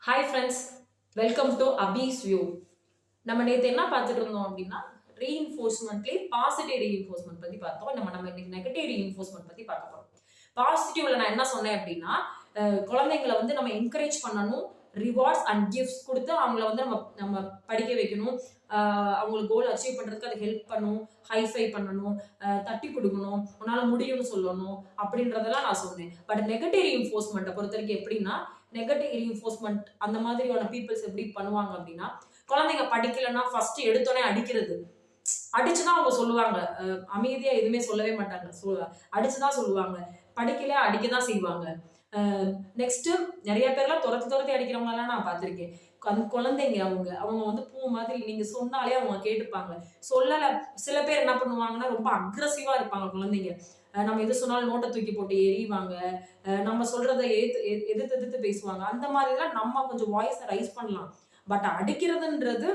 Hi friends, welcome to அபீஸ் view. நம்ம நேற்று என்ன பார்த்துட்டு இருந்தோம் அப்படின்னா ரீஇன்ஃபோர்ஸ்மெண்ட்லேயே பாசிட்டிவ் ரீஇன்ஃபோர்ஸ்மெண்ட் பற்றி பார்த்தோம். நம்ம இன்னைக்கு நெகட்டிவ் ரீஇன்ஃபோர்ஸ்மெண்ட் பற்றி பார்க்க போகிறோம். பாசிட்டிவ்ல நான் என்ன சொன்னேன் அப்படின்னா குழந்தைங்களை வந்து நம்ம என்கரேஜ் பண்ணணும், ரிவார்ட்ஸ் அண்ட் கிஃப்ட்ஸ் கொடுத்து அவங்கள வந்து நம்ம நம்ம படிக்க வைக்கணும், அவங்களுக்கு கோல் அச்சீவ் பண்ணுறதுக்கு அதை ஹெல்ப் பண்ணணும், ஹைஃபை பண்ணணும், தட்டி கொடுக்கணும், உன்னால் முடியும்னு சொல்லணும் அப்படின்றதெல்லாம் நான் சொன்னேன். பட் நெகட்டிவ் ரீஇன்ஃபோர்ஸ்மெண்ட்டை பொறுத்த வரைக்கும் எப்படின்னா நெகட்டிவ் ரீஇன்ஃபோர்ஸ்மெண்ட் அந்த மாதிரியான பீப்புள்ஸ் எப்படி பண்ணுவாங்க அப்படின்னா குழந்தைங்க படிக்கலைன்னா ஃபர்ஸ்ட் எடுத்தோடனே அடிக்கிறது. அடிச்சுதான் அவங்க சொல்லுவாங்க, அமைதியா எதுவுமே சொல்லவே மாட்டாங்க, அடிச்சுதான் சொல்லுவாங்க. படிக்கல அடிக்கதான் செய்வாங்க. நெக்ஸ்ட் நிறைய பேர்லாம் துரத்தி அடிக்கிறவங்க எல்லாம் நான் பார்த்திருக்கேன். அந்த குழந்தைங்க அவங்க அவங்க வந்து பூ மாதிரி நீங்க சொன்னாலே அவங்க கேட்டுப்பாங்க. சொல்லல சில பேர் என்ன பண்ணுவாங்கன்னா ரொம்ப அக்ரஸிவா இருப்பாங்க குழந்தைங்க. நம்ம எது சொன்னாலும் நோட்டை தூக்கி போட்டு எறிவாங்க, நம்ம சொல்றதை எதிர்த்து பேசுவாங்க. அந்த மாதிரிலாம் நம்ம கொஞ்சம் வாய்ஸை ரைஸ் பண்ணலாம். பட் அடிக்கிறதுன்றது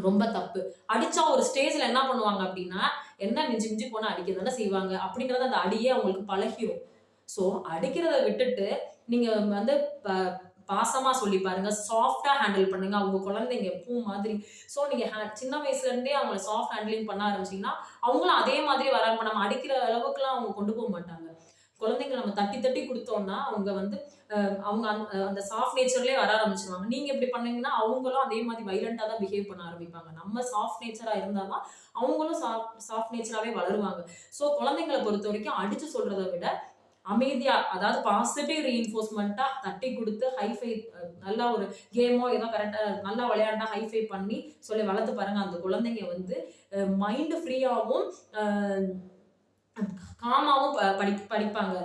ரொம்ப தப்பு. அடிச்சா ஒரு ஸ்டேஜ்ல என்ன பண்ணுவாங்க அப்படின்னா என்ன மிஞ்சி மிஞ்சி போனா அடிக்க தானே செய்வாங்க அப்படிங்கறது அந்த அடியே அவங்களுக்கு பழகிரும். ஸோ அடிக்கிறத விட்டுட்டு நீங்க வந்து பாசமா சொல்லி பாருங்க, சாஃப்டா ஹேண்டில் பண்ணுங்க. அவங்க குழந்தைங்க பூ மாதிரி. ஸோ நீங்க சின்ன வயசுல இருந்தே அவங்களை சாஃப்ட் ஹேண்டிலிங் பண்ண ஆரம்பிச்சீங்கன்னா அவங்களும் அதே மாதிரி வர நம்ம அடிக்கிற அளவுக்குலாம் அவங்க கொண்டு போக மாட்டாங்க. குழந்தைங்க நம்ம தட்டி தட்டி கொடுத்தோம்னா அவங்க வந்து அவங்க அந்த சாஃப்ட் நேச்சர்லயே வர ஆரம்பிச்சிருவாங்க. நீங்க இப்படி பண்ணீங்கன்னா அவங்களும் அதே மாதிரி வைலண்டா தான் பிஹேவ் பண்ண ஆரம்பிப்பாங்க. நம்ம சாஃப்ட் நேச்சரா இருந்தாதான் அவங்களும் சாஃப்ட் நேச்சராகவே வளருவாங்க. ஸோ குழந்தைங்களை பொறுத்த வரைக்கும் அடிச்சு சொல்றதை விட அமைதியா, அதாவது பாசிட்டிவ் ரீஇன்ஃபோர்ஸ்மெண்ட்டா தட்டி கொடுத்து ஹைஃபை, நல்லா ஒரு கேமோ ஏதோ கரெக்டா நல்லா விளையாண்டா ஹைஃபை பண்ணி சொல்லி வளர்த்து பாருங்க. அந்த குழந்தைங்க வந்து மைண்ட் ஃப்ரீயாகவும் காமாவும் படிப்பாங்க,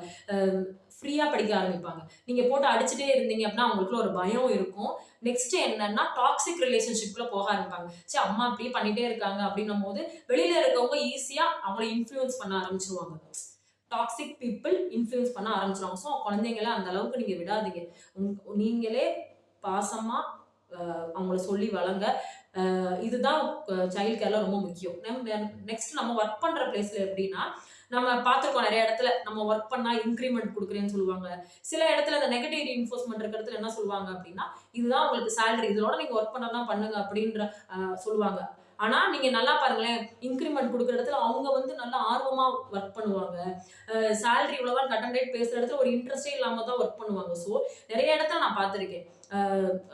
ஃப்ரீயா படிக்க ஆரம்பிப்பாங்க. நீங்க போட்டு அடிச்சுட்டே இருந்தீங்க அப்படின்னா அவங்களுக்குள்ள ஒரு பயம் இருக்கும். நெக்ஸ்ட் என்னன்னா டாக்ஸிக் ரிலேஷன்ஷிப்ல போக ஆரம்பிப்பாங்க. சரி அம்மா அப்படியே பண்ணிட்டே இருக்காங்க அப்படின்னும் போது வெளியில இருக்கவங்க ஈஸியா அவங்களை இன்ஃப்ளூயன்ஸ் பண்ண ஆரம்பிச்சிருவாங்க. டாக்ஸிக் பீப்புள் இன்ஃப்ளூயன்ஸ் பண்ண ஆரம்பிச்சிருவாங்க. ஸோ குழந்தைங்கள அந்த அளவுக்கு நீங்க விடாதீங்க. நீங்களே பாசமா அவங்கள சொல்லி வளங்க. இதுதான் சைல்ட் கேர்ல ரொம்ப முக்கியம். நெக்ஸ்ட் நம்ம ஒர்க் பண்ற பிளேஸ்ல எப்படின்னா நம்ம பார்த்துருக்கோம் நிறைய இடத்துல நம்ம ஒர்க் பண்ணா இன்க்ரிமெண்ட் கொடுக்குறேன்னு சொல்லுவாங்க. சில இடத்துல இந்த நெகட்டிவ் ரீஇன்ஃபோர்ஸ்மெண்ட் இருக்கிற இடத்துல என்ன சொல்லுவாங்க அப்படின்னா இதுதான் உங்களுக்கு சேலரி, இதோட நீங்க ஒர்க் பண்ணதான் பண்ணுங்க அப்படின்ற சொல்லுவாங்க. ஆனா நீங்க நல்லா பாருங்களேன், இன்க்ரிமெண்ட் கொடுக்குற இடத்துல அவங்க வந்து நல்லா ஆர்வமா ஒர்க் பண்ணுவாங்க. சேலரி இவ்வளவுதான் கட்டன் ரேட் பேசுற இடத்துல ஒரு இன்ட்ரெஸ்டே இல்லாம தான் ஒர்க் பண்ணுவாங்க. ஸோ நிறைய இடத்துல நான் பார்த்திருக்கேன்.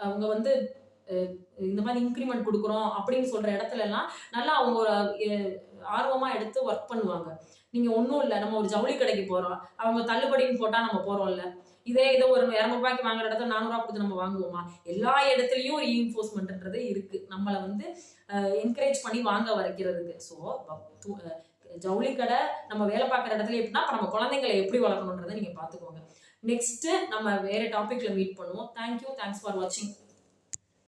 அவங்க வந்து இந்த மாதிரி இன்க்ரிமெண்ட் கொடுக்குறோம் அப்படின்னு சொல்ற இடத்துல எல்லாம் நல்லா அவங்க ஒரு ஆர்வமா எடுத்து ஒர்க் பண்ணுவாங்க. நீங்க ஒன்றும் இல்லை, நம்ம ஒரு ஜவுளி கடைக்கு போறோம், அவங்க தள்ளுபடின்னு போட்டா நம்ம போறோம்ல, இதை ஒரு 200 ரூபாய்க்கு வாங்குற இடத்துல 400 ரூபாய் கொடுத்து நம்ம வாங்குவோமா? எல்லா இடத்துலயும் ரீஇன்ஃபோர்ஸ்மெண்ட்ன்றது இருக்கு, நம்மளை வந்து என்கரேஜ் பண்ணி வாங்க வைக்கிறதுக்கு. ஸோ ஜவுளி கடை நம்ம வேலை பார்க்குற இடத்துல எப்படின்னா நம்ம குழந்தைங்களை எப்படி வளர்க்கணுன்றதை நீங்க பார்த்துக்கோங்க. நெக்ஸ்ட் நம்ம வேற டாபிக்ல மீட் பண்ணுவோம். தேங்க்யூ, தேங்க்ஸ் ஃபார் வாட்சிங்.